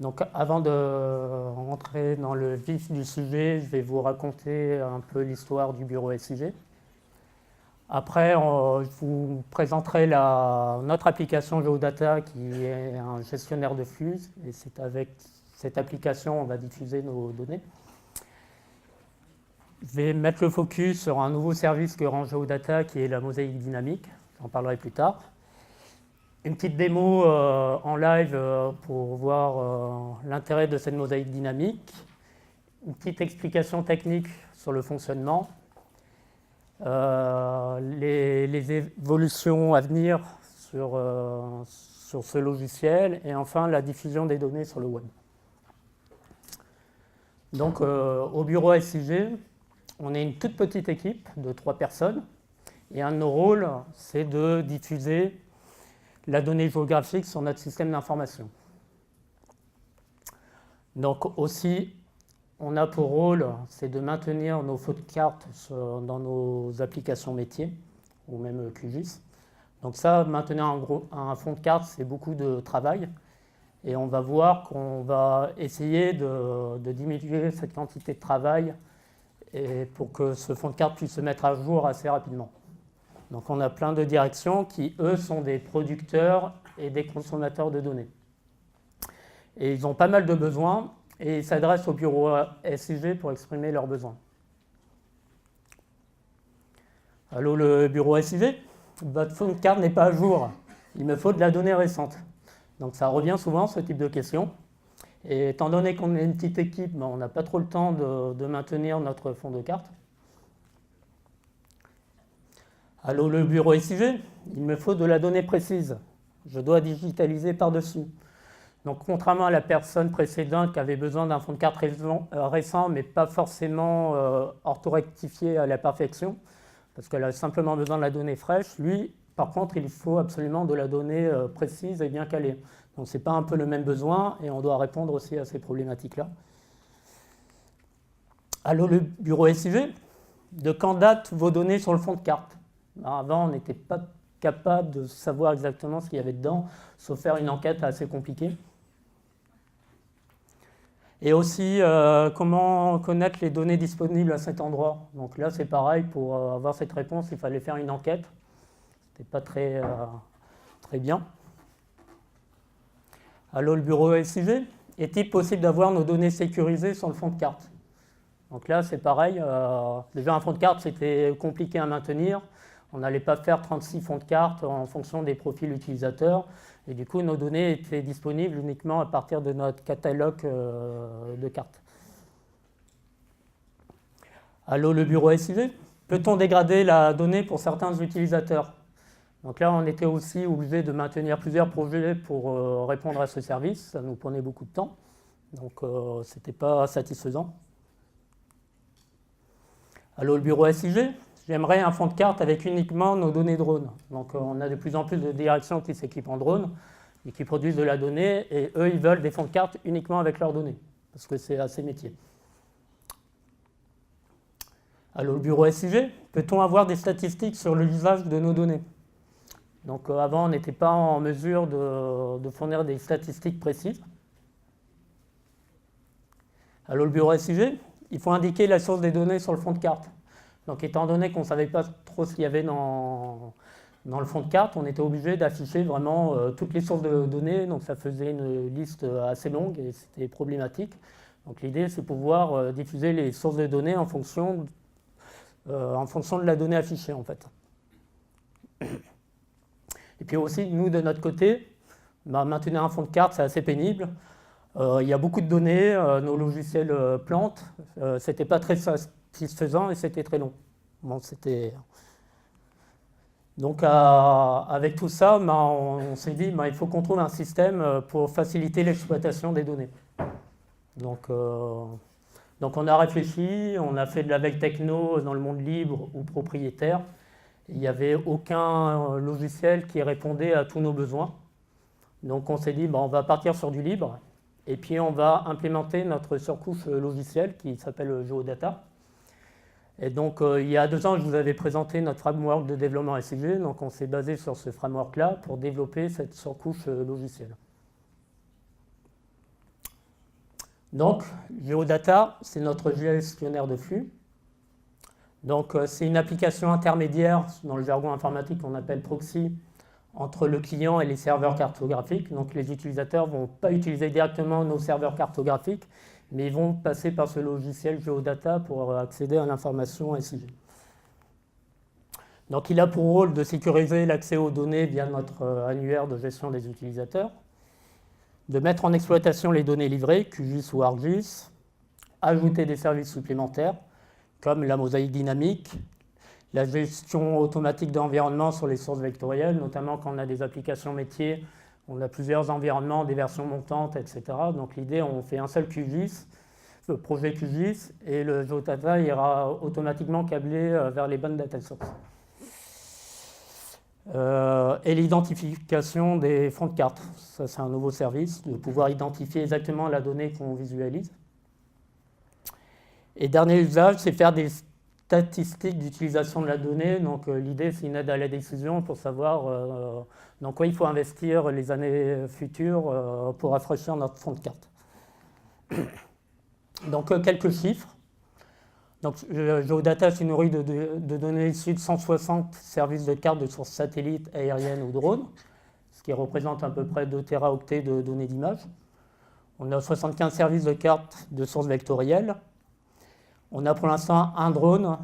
Donc avant de rentrer dans le vif du sujet, je vais vous raconter un peu l'histoire du bureau SIG. Après, je vous présenterai notre application Geodata qui est un gestionnaire de flux. Et c'est avec cette application qu'on va diffuser nos données. Je vais mettre le focus sur un nouveau service que rend Geodata qui est la mosaïque dynamique. J'en parlerai plus tard. Une petite démo en live pour voir l'intérêt de cette mosaïque dynamique. Une petite explication technique sur le fonctionnement. Les évolutions à venir sur ce logiciel et enfin la diffusion des données sur le web. Donc au bureau SIG, on est une toute petite équipe de 3 personnes et un de nos rôles, c'est de diffuser la donnée géographique sur notre système d'information. Donc aussi, on a pour rôle, c'est de maintenir nos photos de cartes dans nos applications métiers, ou même QGIS. Donc ça, maintenir un fond de carte, c'est beaucoup de travail. Et on va voir qu'on va essayer de diminuer cette quantité de travail et pour que ce fond de carte puisse se mettre à jour assez rapidement. Donc on a plein de directions qui, eux, sont des producteurs et des consommateurs de données. Et ils ont pas mal de besoins et ils s'adressent au bureau SIG pour exprimer leurs besoins. Allô, le bureau SIG? Votre fond de carte n'est pas à jour. Il me faut de la donnée récente. Donc ça revient souvent, ce type de questions. Et étant donné qu'on est une petite équipe, on n'a pas trop le temps de maintenir notre fond de carte. Allô, le bureau SIG, il me faut de la donnée précise. Je dois digitaliser par-dessus. Donc, contrairement à la personne précédente qui avait besoin d'un fond de carte récent, mais pas forcément orthorectifié à la perfection, parce qu'elle a simplement besoin de la donnée fraîche, lui, par contre, il faut absolument de la donnée précise et bien calée. Donc, ce n'est pas un peu le même besoin et on doit répondre aussi à ces problématiques-là. Allô, le bureau SIG, de quand datent vos données sur le fond de carte? Alors avant, on n'était pas capable de savoir exactement ce qu'il y avait dedans, sauf faire une enquête assez compliquée. Et aussi, comment connaître les données disponibles à cet endroit. Donc là, c'est pareil, pour avoir cette réponse, il fallait faire une enquête. C'était pas très bien. Allô, le bureau SIG, est-il possible d'avoir nos données sécurisées sur le fond de carte? Donc là, c'est pareil. Déjà, un fond de carte, c'était compliqué à maintenir. On n'allait pas faire 36 fonds de carte en fonction des profils utilisateurs. Et du coup, nos données étaient disponibles uniquement à partir de notre catalogue de cartes. Allô, le bureau SIG, peut-on dégrader la donnée pour certains utilisateurs? Donc là, on était aussi obligé de maintenir plusieurs projets pour répondre à ce service. Ça nous prenait beaucoup de temps. Donc, ce n'était pas satisfaisant. Allô, le bureau SIG, j'aimerais un fond de carte avec uniquement nos données drone. Donc on a de plus en plus de directions qui s'équipent en drone et qui produisent de la donnée et eux, ils veulent des fonds de carte uniquement avec leurs données parce que c'est assez métier. Allô, le bureau SIG, peut-on avoir des statistiques sur l'usage de nos données? Donc avant, on n'était pas en mesure de fournir des statistiques précises. Allô, le bureau SIG, il faut indiquer la source des données sur le fond de carte. Donc, étant donné qu'on ne savait pas trop ce qu'il y avait dans le fond de carte, on était obligé d'afficher vraiment toutes les sources de données. Donc, ça faisait une liste assez longue et c'était problématique. Donc, l'idée, c'est pouvoir diffuser les sources de données en fonction de la donnée affichée, en fait. Et puis aussi, nous, de notre côté, maintenir un fond de carte, c'est assez pénible. Il y a beaucoup de données, nos logiciels plantent. C'était pas très satisfaisant et c'était très long. Bon, donc avec tout ça, on s'est dit il faut qu'on trouve un système pour faciliter l'exploitation des données. Donc on a réfléchi, on a fait de la veille techno dans le monde libre ou propriétaire. Il n'y avait aucun logiciel qui répondait à tous nos besoins. Donc on s'est dit on va partir sur du libre. Et puis on va implémenter notre surcouche logicielle qui s'appelle Geodata. Et donc il y a 2 ans, je vous avais présenté notre framework de développement SIG. Donc on s'est basé sur ce framework-là pour développer cette surcouche logicielle. Donc, Geodata, c'est notre gestionnaire de flux. Donc, c'est une application intermédiaire, dans le jargon informatique qu'on appelle proxy, entre le client et les serveurs cartographiques. Donc, les utilisateurs ne vont pas utiliser directement nos serveurs cartographiques, mais ils vont passer par ce logiciel Geodata pour accéder à l'information SIG. Donc, il a pour rôle de sécuriser l'accès aux données via notre annuaire de gestion des utilisateurs, de mettre en exploitation les données livrées, QGIS ou ArcGIS, ajouter des services supplémentaires, comme la mosaïque dynamique, la gestion automatique d'environnement sur les sources vectorielles, notamment quand on a des applications métiers, on a plusieurs environnements, des versions montantes, etc. Donc l'idée, on fait un seul QGIS, le projet QGIS, et le Geodata ira automatiquement câblé vers les bonnes data sources. Et l'identification des fonds de cartes. Ça, c'est un nouveau service, de pouvoir identifier exactement la donnée qu'on visualise. Et dernier usage, c'est faire des statistiques d'utilisation de la donnée. Donc l'idée, c'est une aide à la décision pour savoir dans quoi il faut investir les années futures pour rafraîchir notre fonds de cartes. Donc quelques chiffres. Donc, Geodata, c'est une nourrie de données issues de 160 services de cartes de sources satellites, aériennes ou drones, ce qui représente à peu près 2 téraoctets de données d'image. On a 75 services de cartes de sources vectorielles. On a pour l'instant un drone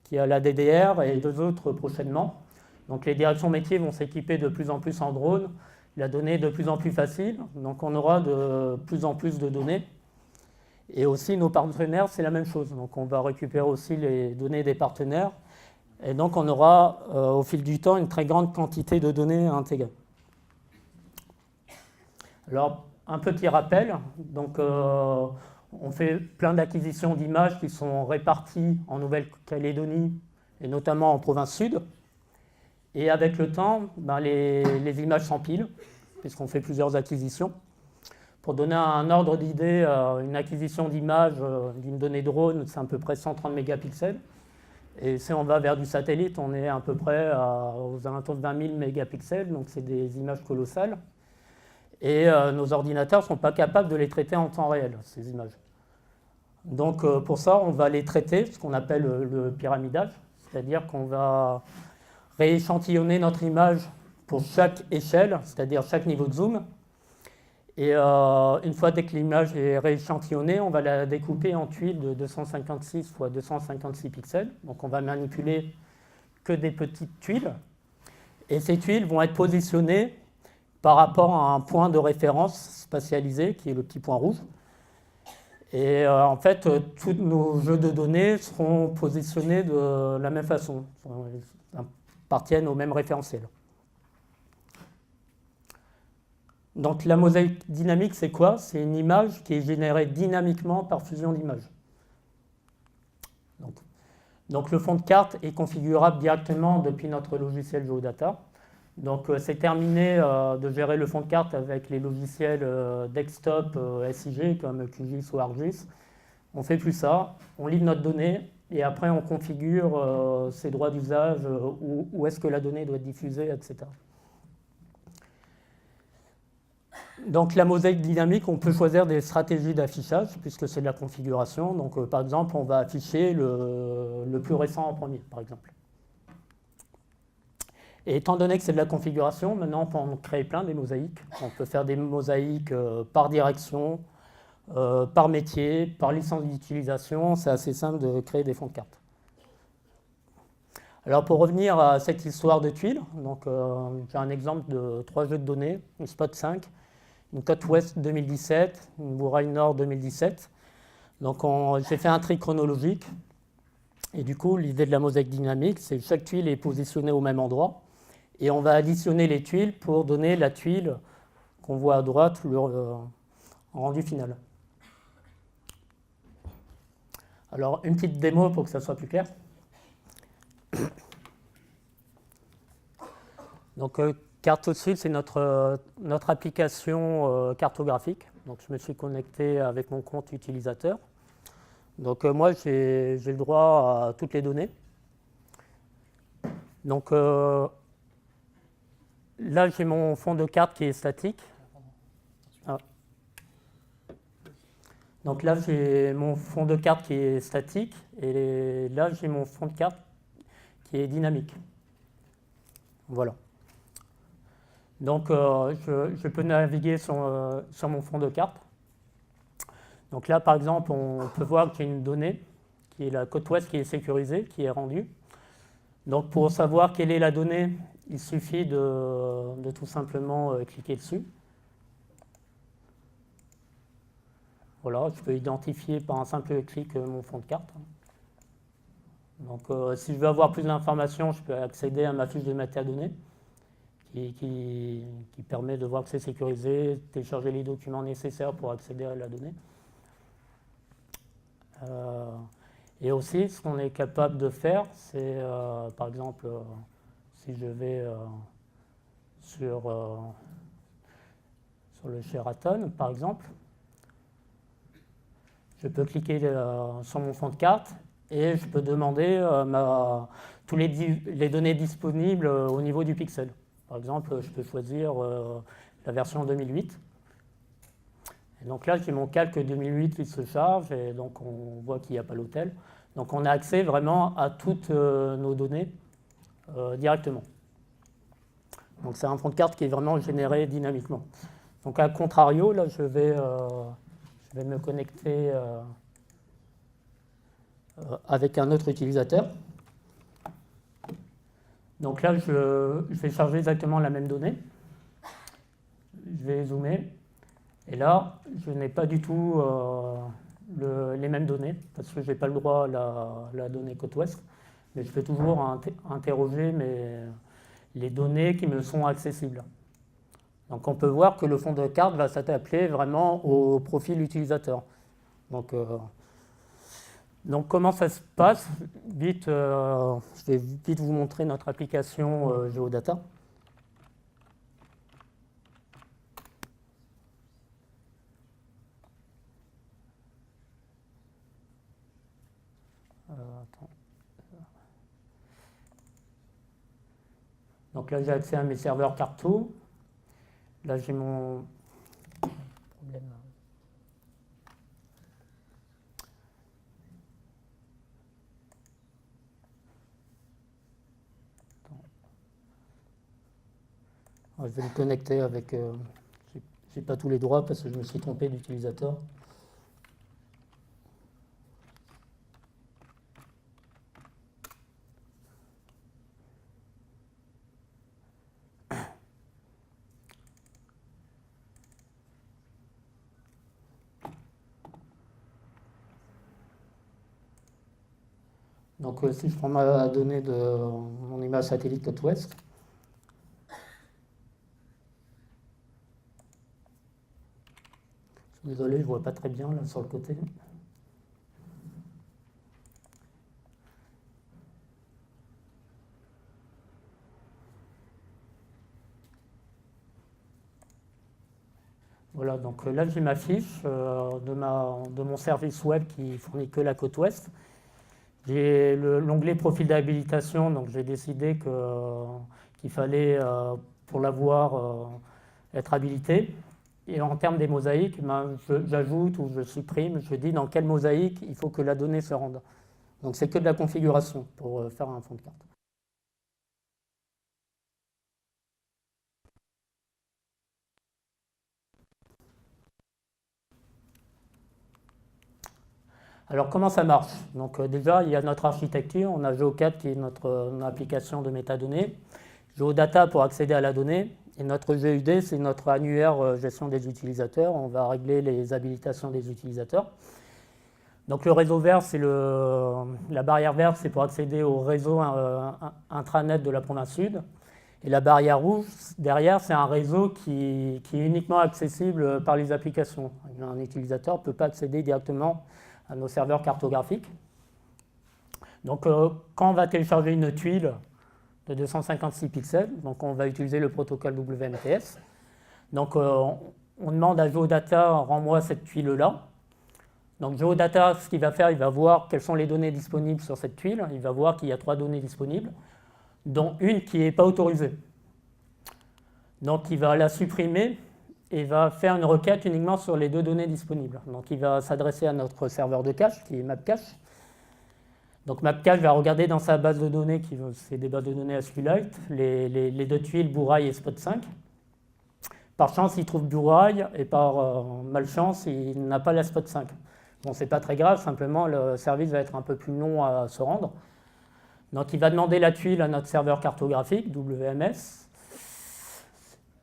qui a la DDR et 2 autres prochainement. Donc les directions métiers vont s'équiper de plus en plus en drones. La donnée est de plus en plus facile, donc on aura de plus en plus de données. Et aussi, nos partenaires, c'est la même chose. Donc, on va récupérer aussi les données des partenaires. Et donc, on aura, au fil du temps, une très grande quantité de données à intégrer. Alors, un petit rappel. Donc, on fait plein d'acquisitions d'images qui sont réparties en Nouvelle-Calédonie et notamment en province sud. Et avec le temps, les images s'empilent, puisqu'on fait plusieurs acquisitions. Pour donner un ordre d'idée, une acquisition d'image d'une donnée drone, c'est à peu près 130 mégapixels. Et si on va vers du satellite, on est à peu près aux alentours de 20 000 mégapixels, donc c'est des images colossales. Et nos ordinateurs ne sont pas capables de les traiter en temps réel, ces images. Donc pour ça, on va les traiter, ce qu'on appelle le pyramidage, c'est-à-dire qu'on va rééchantillonner notre image pour chaque échelle, c'est-à-dire chaque niveau de zoom. Et une fois que l'image est rééchantillonnée, on va la découper en tuiles de 256 x 256 pixels. Donc on va manipuler que des petites tuiles. Et ces tuiles vont être positionnées par rapport à un point de référence spatialisé, qui est le petit point rouge. Et en fait, tous nos jeux de données seront positionnés de la même façon, appartiennent au même référentiel. Donc la mosaïque dynamique, c'est quoi? C'est une image qui est générée dynamiquement par fusion d'images. Donc le fond de carte est configurable directement depuis notre logiciel Geodata. Donc c'est terminé de gérer le fond de carte avec les logiciels desktop SIG comme QGIS ou ArcGIS. On ne fait plus ça, on livre notre donnée et après on configure ses droits d'usage, où est-ce que la donnée doit être diffusée, etc. Donc la mosaïque dynamique, on peut choisir des stratégies d'affichage puisque c'est de la configuration. Donc par exemple, on va afficher le plus récent en premier, par exemple. Et étant donné que c'est de la configuration, maintenant on peut en créer plein des mosaïques. On peut faire des mosaïques par direction, par métier, par licence d'utilisation. C'est assez simple de créer des fonds de carte. Alors pour revenir à cette histoire de tuiles, j'ai un exemple de 3 jeux de données, une Spot 5, une côte ouest 2017, une Bouraille Nord 2017. Donc j'ai fait un tri chronologique. Et du coup, l'idée de la mosaïque dynamique, c'est que chaque tuile est positionnée au même endroit. Et on va additionner les tuiles pour donner la tuile qu'on voit à droite en rendu final. Alors, une petite démo pour que ça soit plus clair. Donc, Carte au Sud, c'est notre application cartographique. Donc, je me suis connecté avec mon compte utilisateur. Donc, moi, j'ai le droit à toutes les données. Donc, là, j'ai mon fond de carte qui est statique. Ah. Donc là, j'ai mon fond de carte qui est statique, et là, j'ai mon fond de carte qui est dynamique. Voilà. Donc, je peux naviguer sur mon fond de carte. Donc là, par exemple, on peut voir qu'il y a une donnée, qui est la côte ouest qui est sécurisée, qui est rendue. Donc, pour savoir quelle est la donnée, il suffit de tout simplement cliquer dessus. Voilà, je peux identifier par un simple clic mon fond de carte. Donc, si je veux avoir plus d'informations, je peux accéder à ma fiche de métadonnées qui permet de voir que c'est sécurisé, télécharger les documents nécessaires pour accéder à la donnée. Et aussi, ce qu'on est capable de faire, c'est, par exemple, si je vais sur le Sheraton, par exemple, je peux cliquer sur mon fond de carte et je peux demander toutes les données disponibles au niveau du pixel. Par exemple, je peux choisir la version 2008. Et donc là, j'ai mon calque 2008 qui se charge et donc on voit qu'il n'y a pas l'hôtel. Donc on a accès vraiment à toutes nos données directement. Donc c'est un fond de carte qui est vraiment généré dynamiquement. Donc à contrario, là, je vais me connecter avec un autre utilisateur. Donc là, je vais charger exactement la même donnée. Je vais zoomer. Et là, je n'ai pas du tout les mêmes données, parce que je n'ai pas le droit à la donnée côte ouest. Mais je peux toujours interroger les données qui me sont accessibles. Donc on peut voir que le fond de carte va s'adapter vraiment au profil utilisateur. Donc comment ça se passe? Je vais vite vous montrer notre application Geodata. Donc là, j'ai accès à mes serveurs Carto. Là, j'ai mon problème. Je vais me connecter avec... j'ai pas tous les droits parce que je me suis trompé d'utilisateur. Donc si je prends ma donnée de mon image satellite côte ouest, désolé, je ne vois pas très bien là sur le côté. Voilà, donc là j'ai ma fiche de mon service web qui fournit que la côte ouest. J'ai l'onglet profil d'habilitation, donc j'ai décidé qu'il fallait, pour l'avoir, être habilité. Et en termes des mosaïques, j'ajoute ou je supprime, je dis dans quelle mosaïque il faut que la donnée se rende. Donc c'est que de la configuration pour faire un fond de carte. Alors comment ça marche? Donc déjà, il y a notre architecture, on a GeoCat qui est notre application de métadonnées, Geodata pour accéder à la donnée, et notre GUD, c'est notre annuaire gestion des utilisateurs, on va régler les habilitations des utilisateurs. Donc le réseau vert, c'est la barrière verte, c'est pour accéder au réseau intranet de la province sud. Et la barrière rouge, derrière, c'est un réseau qui est uniquement accessible par les applications. Un utilisateur ne peut pas accéder directement à nos serveurs cartographiques. Donc quand on va télécharger une tuile de 256 pixels, donc on va utiliser le protocole WMTS. Donc on demande à Geodata, rends-moi cette tuile-là. Donc Geodata, ce qu'il va faire, il va voir quelles sont les données disponibles sur cette tuile. Il va voir qu'il y a 3 données disponibles, dont une qui n'est pas autorisée. Donc il va la supprimer et va faire une requête uniquement sur les 2 données disponibles. Donc il va s'adresser à notre serveur de cache, qui est MapCache. Donc MapCache va regarder dans sa base de données, c'est des bases de données SQLite, les 2 tuiles Bourail et Spot5. Par chance, il trouve Bourail, et par malchance, il n'a pas la Spot5. Bon, c'est pas très grave, simplement le service va être un peu plus long à se rendre. Donc il va demander la tuile à notre serveur cartographique, WMS.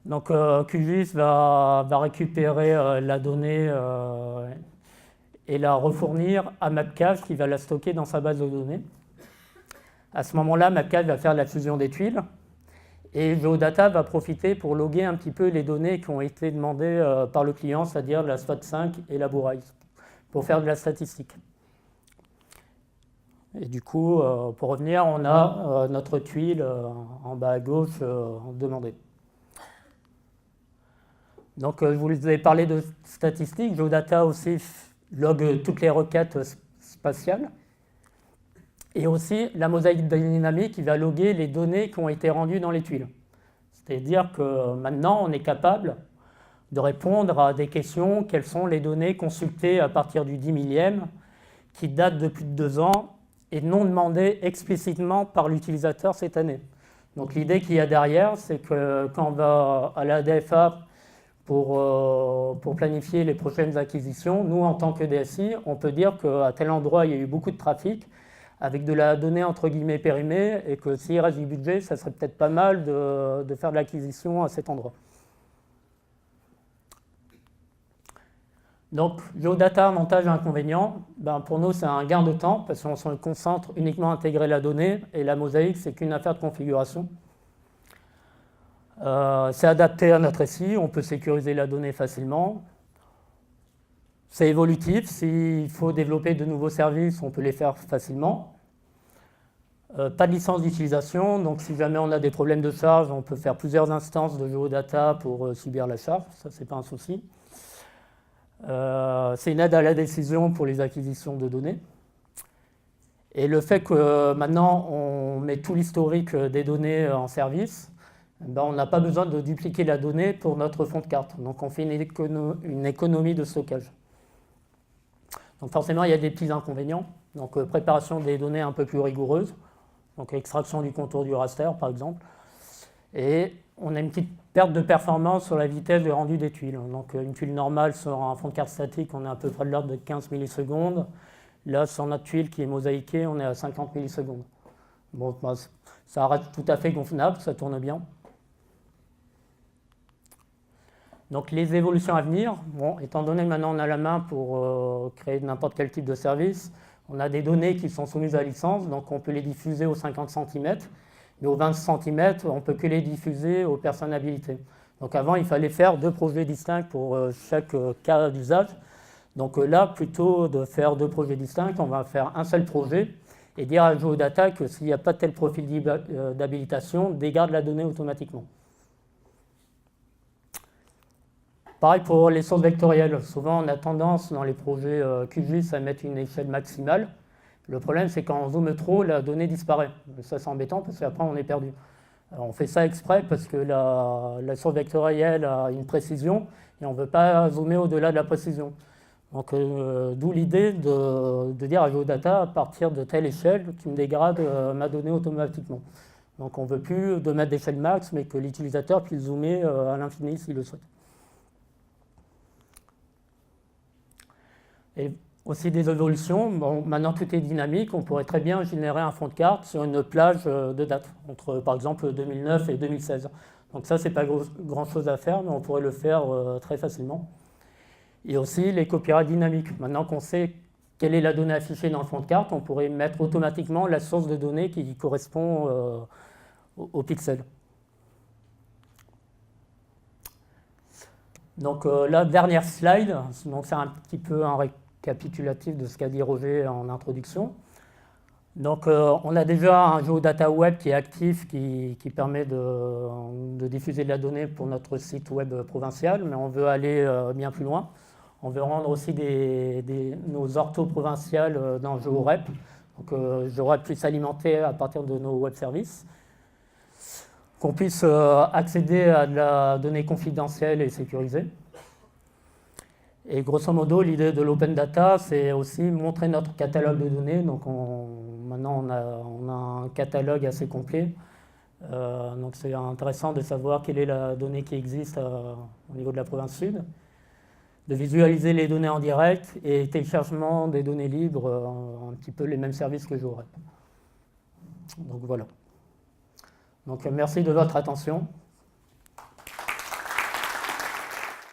Donc QGIS va récupérer la donnée et la refournir à MapCache qui va la stocker dans sa base de données. À ce moment-là, MapCache va faire la fusion des tuiles et Geodata va profiter pour loguer un petit peu les données qui ont été demandées par le client, c'est-à-dire la Spot5 et la Bourail, pour faire de la statistique. Et du coup, pour revenir, on a notre tuile en bas à gauche demandée. Donc, je vous ai parlé de statistiques. Geodata aussi log toutes les requêtes spatiales. Et aussi la mosaïque dynamique qui va loguer les données qui ont été rendues dans les tuiles. C'est-à-dire que maintenant, on est capable de répondre à des questions. Quelles sont les données consultées à partir du 10 millième, qui datent de plus de 2 ans et non demandées explicitement par l'utilisateur cette année. Donc, l'idée qu'il y a derrière, c'est que quand on va à la DFA pour planifier les prochaines acquisitions, nous, en tant que DSI, on peut dire qu'à tel endroit, il y a eu beaucoup de trafic, avec de la donnée entre guillemets périmée, et que s'il reste du budget, ça serait peut-être pas mal de faire de l'acquisition à cet endroit. Donc, Geodata, avantage et inconvénient, pour nous, c'est un gain de temps, parce qu'on se concentre uniquement à intégrer la donnée, et la mosaïque, c'est qu'une affaire de configuration. C'est adapté à notre SI, on peut sécuriser la donnée facilement. C'est évolutif, s'il faut développer de nouveaux services, on peut les faire facilement. Pas de licence d'utilisation, donc si jamais on a des problèmes de charge, on peut faire plusieurs instances de Geodata pour subir la charge, ça c'est pas un souci. C'est une aide à la décision pour les acquisitions de données. Et le fait que maintenant on met tout l'historique des données en service, on n'a pas besoin de dupliquer la donnée pour notre fond de carte. Donc on fait une économie de stockage. Donc forcément, il y a des petits inconvénients. Donc préparation des données un peu plus rigoureuse. Donc extraction du contour du raster, par exemple. Et on a une petite perte de performance sur la vitesse de rendu des tuiles. Donc une tuile normale sur un fond de carte statique, on est à peu près de l'ordre de 15 millisecondes. Là, sur notre tuile qui est mosaïquée, on est à 50 millisecondes. Bon, ça reste tout à fait convenable, ça tourne bien. Donc les évolutions à venir, étant donné que maintenant on a la main pour créer n'importe quel type de service, on a des données qui sont soumises à licence, donc on peut les diffuser aux 50 cm, mais aux 20 cm, on ne peut que les diffuser aux personnes habilitées. Donc avant, il fallait faire 2 projets distincts pour chaque cas d'usage. Donc là, plutôt de faire 2 projets distincts, on va faire un seul projet et dire à Geodata que s'il n'y a pas tel profil d'habilitation, dégarde la donnée automatiquement. Pareil pour les sources vectorielles. Souvent, on a tendance dans les projets QGIS à mettre une échelle maximale. Le problème, c'est quand on zoome trop, la donnée disparaît. Ça, c'est embêtant parce qu'après, on est perdu. Alors, on fait ça exprès parce que la source vectorielle a une précision et on ne veut pas zoomer au-delà de la précision. Donc, d'où l'idée de dire à Geodata, à partir de telle échelle, tu me dégrades ma donnée automatiquement. Donc, on ne veut plus de mettre d'échelle max, mais que l'utilisateur puisse zoomer à l'infini s'il le souhaite. Et aussi des évolutions. Bon, maintenant, tout est dynamique. On pourrait très bien générer un fond de carte sur une plage de date, entre par exemple 2009 et 2016. Donc ça, ce n'est pas grand-chose à faire, mais on pourrait le faire très facilement. Et aussi les copyrights dynamiques. Maintenant qu'on sait quelle est la donnée affichée dans le fond de carte, on pourrait mettre automatiquement la source de données qui correspond au pixel. Donc la dernière slide, c'est un petit peu un récapitulatif de ce qu'a dit Roger en introduction. Donc on a déjà un Geodata Web qui est actif, qui permet de diffuser de la donnée pour notre site web provincial, mais on veut aller bien plus loin. On veut rendre aussi nos orthos provinciales dans GeoRep. Donc GeoRep puisse s'alimenter à partir de nos web services. Qu'on puisse accéder à de la donnée confidentielle et sécurisée. Et grosso modo, l'idée de l'open data, c'est aussi montrer notre catalogue de données. Donc maintenant, on a un catalogue assez complet. Donc c'est intéressant de savoir quelle est la donnée qui existe au niveau de la province sud, de visualiser les données en direct et téléchargement des données libres, un petit peu les mêmes services que j'aurais. Donc voilà. Donc merci de votre attention.